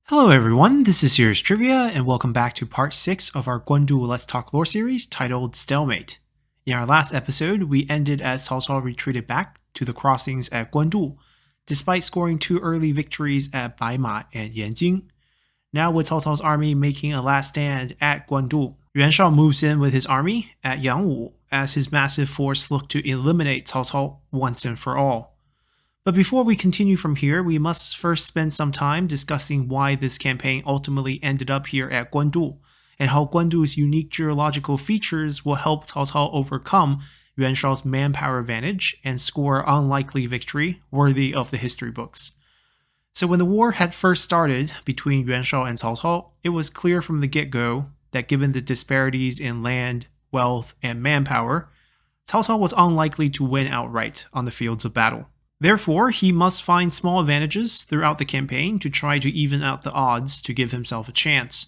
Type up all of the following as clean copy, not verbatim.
Hello everyone, this is Serious Trivia, and welcome back to part 6 of our Guan Let's Talk lore series titled Stalemate. In our last episode, we ended as Cao Cao retreated back to the crossings at Guan, despite scoring 2 early victories at Baima and Yanjing. Now with Cao Cao's army making a last stand at Guan, Yuan Shao moves in with his army at Yangwu as his massive force looked to eliminate Cao Cao once and for all. But before we continue from here, we must first spend some time discussing why this campaign ultimately ended up here at Guan, and how Guan's unique geological features will help Cao Cao overcome Yuan Shao's manpower advantage and score an unlikely victory worthy of the history books. So when the war had first started between Yuan Shao and Cao Cao, it was clear from the get-go that given the disparities in land, wealth, and manpower, Cao Cao was unlikely to win outright on the fields of battle. Therefore, he must find small advantages throughout the campaign to try to even out the odds to give himself a chance.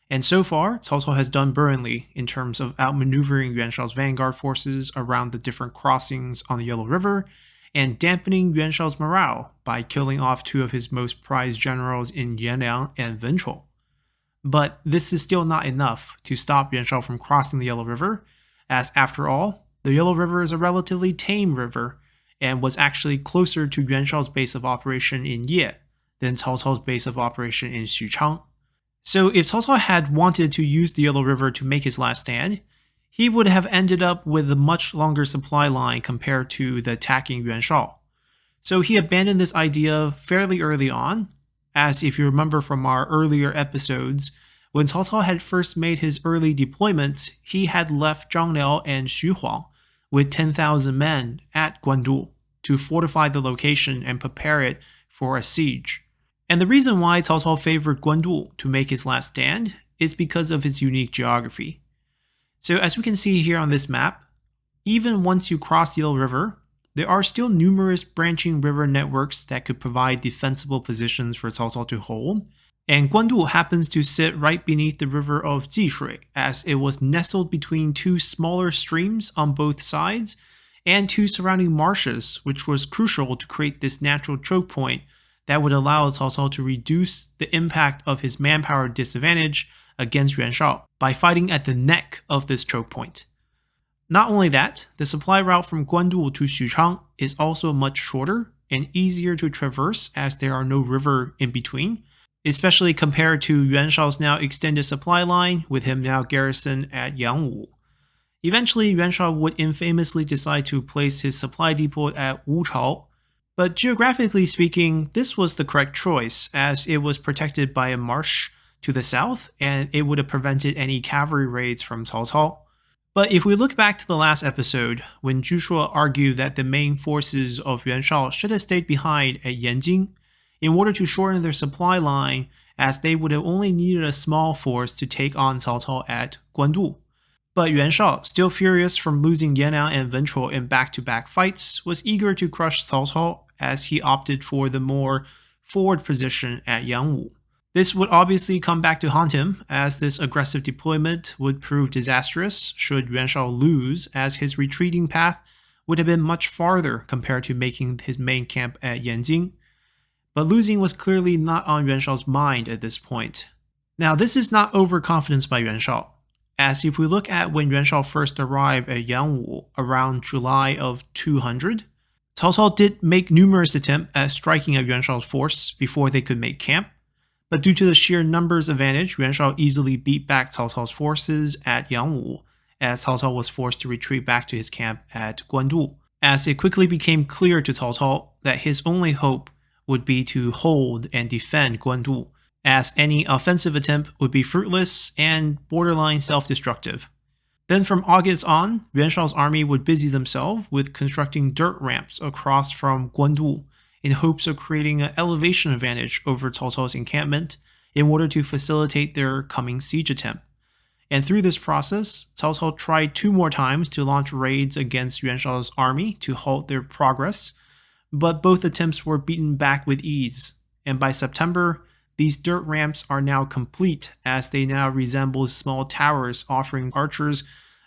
And so far, Cao Cao has done brilliantly in terms of outmaneuvering Yuan Shao's vanguard forces around the different crossings on the Yellow River, and dampening Yuan Shao's morale by killing off 2 of his most prized generals in Yanliang and Wenchuo. But this is still not enough to stop Yuan Shao from crossing the Yellow River, as after all, the Yellow River is a relatively tame river, and was actually closer to Yuan Shao's base of operation in Ye than Cao Cao's base of operation in Xuchang. So if Cao Cao had wanted to use the Yellow River to make his last stand, he would have ended up with a much longer supply line compared to the attacking Yuan Shao. So he abandoned this idea fairly early on, as if you remember from our earlier episodes, when Cao Cao had first made his early deployments, he had left Zhang Liao and Xu Huang with 10,000 men at Guan to fortify the location and prepare it for a siege. And the reason why Cao Cao favored Guan to make his last stand is because of its unique geography. So as we can see here on this map, even once you cross the Yellow River, there are still numerous branching river networks that could provide defensible positions for Cao Cao to hold, and Guan happens to sit right beneath the river of Jishui, as it was nestled between 2 smaller streams on both sides and 2 surrounding marshes, which was crucial to create this natural choke point that would allow Cao Cao to reduce the impact of his manpower disadvantage against Yuan Shao by fighting at the neck of this choke point. Not only that, the supply route from Guan to Xuchang is also much shorter and easier to traverse as there are no river in between, especially compared to Yuan Shao's now extended supply line with him now garrisoned at Yangwu. Eventually, Yuan Shao would infamously decide to place his supply depot at Wuchao, but geographically speaking, this was the correct choice as it was protected by a marsh to the south and it would have prevented any cavalry raids from Cao Cao. But if we look back to the last episode, when Zhu Shuo argued that the main forces of Yuan Shao should have stayed behind at Yanjing, in order to shorten their supply line, as they would have only needed a small force to take on Cao Cao at Guan. But Yuan Shao, still furious from losing Yanliang and Wenchuo in back-to-back fights, was eager to crush Cao Cao as he opted for the more forward position at Yangwu. This would obviously come back to haunt him, as this aggressive deployment would prove disastrous should Yuan Shao lose, as his retreating path would have been much farther compared to making his main camp at Yanjing. But losing was clearly not on Yuan Shao's mind at this point. Now, this is not overconfidence by Yuan Shao, as if we look at when Yuan Shao first arrived at Yangwu around July of 200, Cao Cao did make numerous attempts at striking at Yuan Shao's force before they could make camp, but due to the sheer numbers advantage, Yuan Shao easily beat back Cao Cao's forces at Yangwu, as Cao Cao was forced to retreat back to his camp at Guan, as it quickly became clear to Cao Cao that his only hope would be to hold and defend Guan, as any offensive attempt would be fruitless and borderline self-destructive. Then from August on, Yuan Shao's army would busy themselves with constructing dirt ramps across from Guan in hopes of creating an elevation advantage over Cao Cao's encampment in order to facilitate their coming siege attempt. And through this process, Cao Cao tried 2 more times to launch raids against Yuan Shao's army to halt their progress, but both attempts were beaten back with ease, and by September, these dirt ramps are now complete as they now resemble small towers offering archers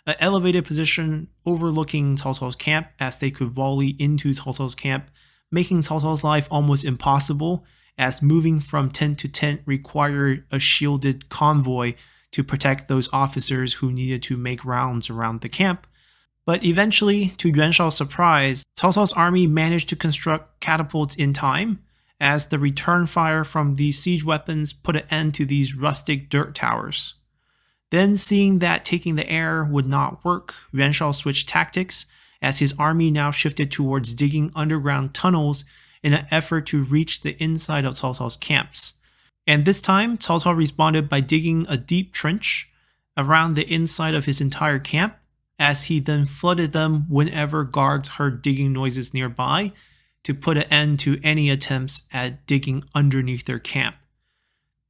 an elevated position overlooking Cao Cao's camp as they could volley into Cao Cao's camp, making Cao Cao's life almost impossible as moving from tent to tent required a shielded convoy to protect those officers who needed to make rounds around the camp. But eventually, to Yuan Shao's surprise, Cao Cao's army managed to construct catapults in time, as the return fire from these siege weapons put an end to these rustic dirt towers. Then, seeing that taking the air would not work, Yuan Shao switched tactics, as his army now shifted towards digging underground tunnels in an effort to reach the inside of Cao Cao's camps. And this time, Cao Cao responded by digging a deep trench around the inside of his entire camp, as he then flooded them whenever guards heard digging noises nearby to put an end to any attempts at digging underneath their camp.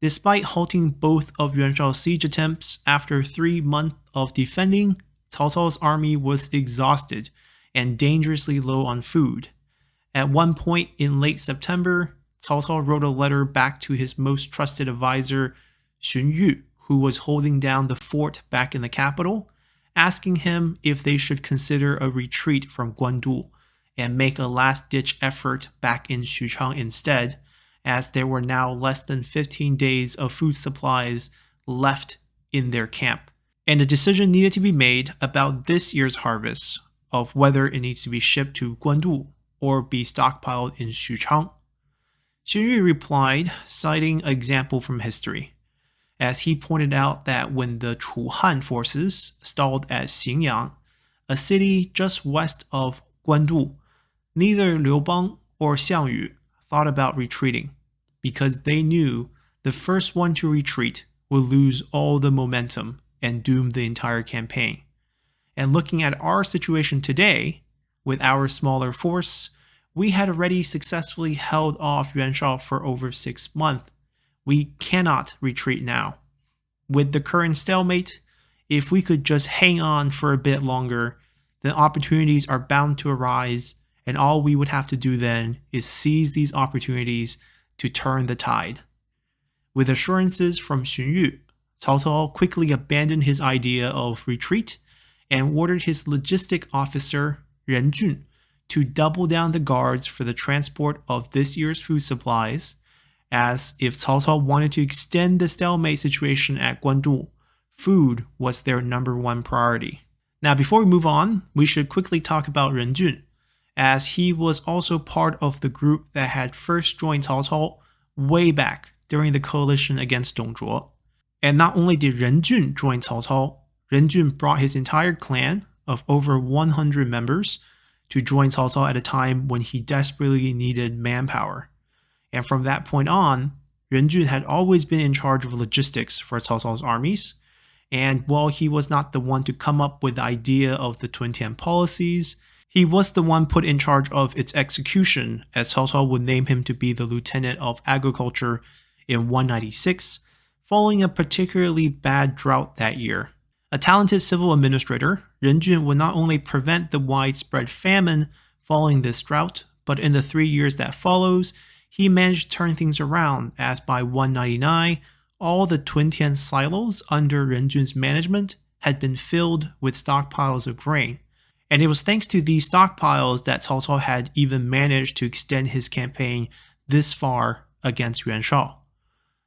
Despite halting both of Yuan Shao's siege attempts after 3 months of defending, Cao Cao's army was exhausted and dangerously low on food. At one point in late September, Cao Cao wrote a letter back to his most trusted advisor, Xun Yu, who was holding down the fort back in the capital, asking him if they should consider a retreat from Guandu and make a last-ditch effort back in Xuchang instead, as there were now less than 15 days of food supplies left in their camp. And a decision needed to be made about this year's harvest, of whether it needs to be shipped to Guandu or be stockpiled in Xuchang. Xun Yu replied, citing an example from history, as he pointed out that when the Chu Han forces stalled at Xinyang, a city just west of Guandu, neither Liu Bang or Xiang Yu thought about retreating, because they knew the first one to retreat would lose all the momentum and doom the entire campaign. And looking at our situation today, with our smaller force, we had already successfully held off Yuan Shao for over 6 months. We cannot retreat now. With the current stalemate, if we could just hang on for a bit longer, then opportunities are bound to arise, and all we would have to do then is seize these opportunities to turn the tide. With assurances from Xun Yu, Cao Cao quickly abandoned his idea of retreat and ordered his logistic officer, Ren Jun, to double down the guards for the transport of this year's food supplies, as if Cao Cao wanted to extend the stalemate situation at Guandu, food was their number one priority. Now, before we move on, we should quickly talk about Ren Jun, as he was also part of the group that had first joined Cao Cao way back during the coalition against Dong Zhuo. And not only did Ren Jun join Cao Cao, Ren Jun brought his entire clan of over 100 members to join Cao Cao at a time when he desperately needed manpower. And from that point on, Ren Jun had always been in charge of logistics for Cao Cao's armies, and while he was not the one to come up with the idea of the Twin Tian policies, he was the one put in charge of its execution, as Cao Cao would name him to be the Lieutenant of Agriculture in 196, following a particularly bad drought that year. A talented civil administrator, Ren Jun would not only prevent the widespread famine following this drought, but in the 3 years that follows, he managed to turn things around, as by 199, all the Twin Tian silos under Ren Jun's management had been filled with stockpiles of grain. And it was thanks to these stockpiles that Cao Cao had even managed to extend his campaign this far against Yuan Shao.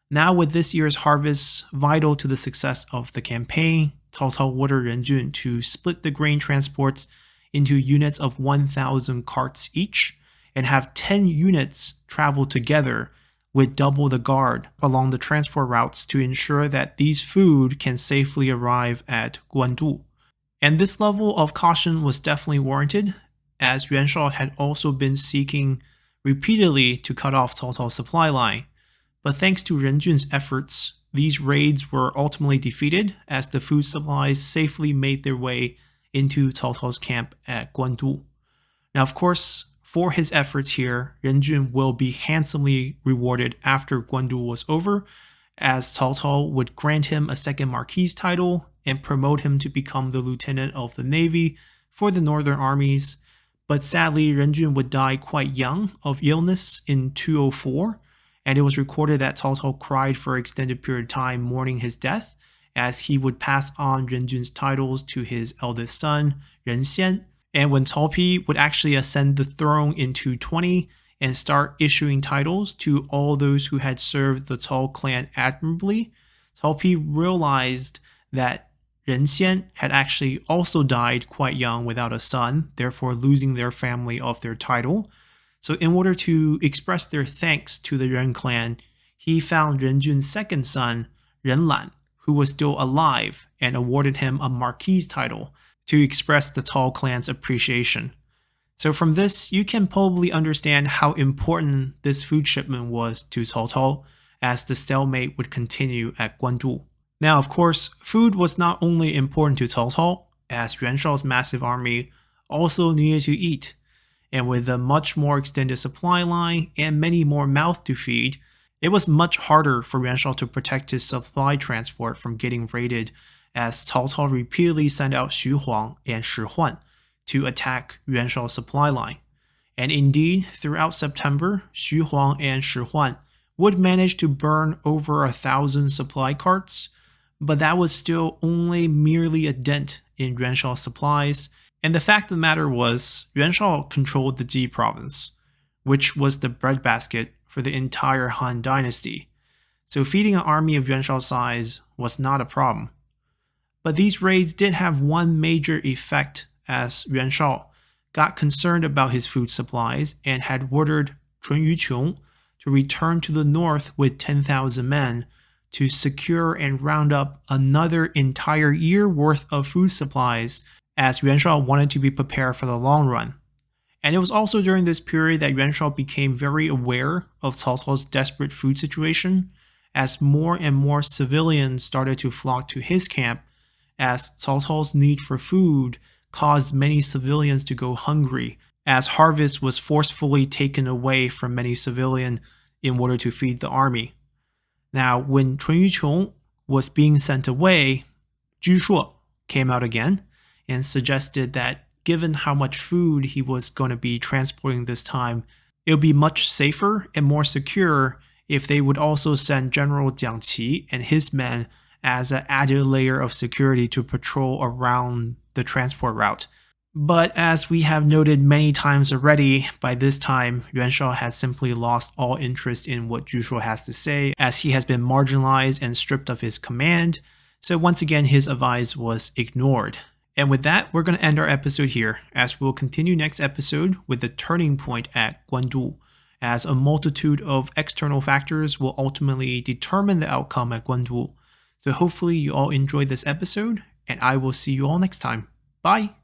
Now, with this year's harvest vital to the success of the campaign, Cao Cao ordered Ren Jun to split the grain transports into units of 1,000 carts each, and have 10 units travel together with double the guard along the transport routes to ensure that these food can safely arrive at Guandu. And this level of caution was definitely warranted, as Yuan Shao had also been seeking repeatedly to cut off Cao Cao's supply line. But thanks to Ren Jun's efforts, these raids were ultimately defeated, as the food supplies safely made their way into Cao Cao's camp at Guandu. Now, of course, for his efforts here, Ren Jun will be handsomely rewarded after Guandu was over, as Cao Cao would grant him a second Marquis title and promote him to become the Lieutenant of the Navy for the Northern Armies. But sadly, Ren Jun would die quite young of illness in 204, and it was recorded that Cao Cao cried for an extended period of time mourning his death, as he would pass on Ren Jun's titles to his eldest son, Ren Xian. And when Cao Pi would actually ascend the throne in 220, and start issuing titles to all those who had served the Cao clan admirably, Cao Pi realized that Ren Xian had actually also died quite young without a son, therefore losing their family of their title. So in order to express their thanks to the Ren clan, he found Ren Jun's second son, Ren Lan, who was still alive, and awarded him a marquis title to express the Cao clan's appreciation. So from this, you can probably understand how important this food shipment was to Cao Cao, as the stalemate would continue at Guandu. Now, of course, food was not only important to Cao Cao, as Yuan Shao's massive army also needed to eat, and with a much more extended supply line and many more mouths to feed, it was much harder for Yuan Shao to protect his supply transport from getting raided, as Cao Cao repeatedly sent out Xu Huang and Shi Huan to attack Yuan Shao's supply line. And indeed, throughout September, Xu Huang and Shi Huan would manage to burn over 1,000 supply carts, but that was still only merely a dent in Yuan Shao's supplies. And the fact of the matter was, Yuan Shao controlled the Ji province, which was the breadbasket for the entire Han dynasty. So feeding an army of Yuan Shao's size was not a problem. But these raids did have one major effect, as Yuan Shao got concerned about his food supplies and had ordered Chun Yuqiong to return to the north with 10,000 men to secure and round up another entire year worth of food supplies, as Yuan Shao wanted to be prepared for the long run. And it was also during this period that Yuan Shao became very aware of Cao Cao's desperate food situation, as more and more civilians started to flock to his camp, as Cao Cao's need for food caused many civilians to go hungry, as harvest was forcefully taken away from many civilians in order to feed the army. Now, when Chun Yuqiong was being sent away, Zhu Shuo came out again and suggested that given how much food he was going to be transporting this time, it would be much safer and more secure if they would also send General Jiang Qi and his men as an added layer of security to patrol around the transport route. But as we have noted many times already, by this time, Yuan Shao has simply lost all interest in what Zhu Shuo has to say, as he has been marginalized and stripped of his command, so once again his advice was ignored. And with that, we're going to end our episode here, as we'll continue next episode with the turning point at Guandu, as a multitude of external factors will ultimately determine the outcome at Guandu. So hopefully you all enjoyed this episode, and I will see you all next time. Bye!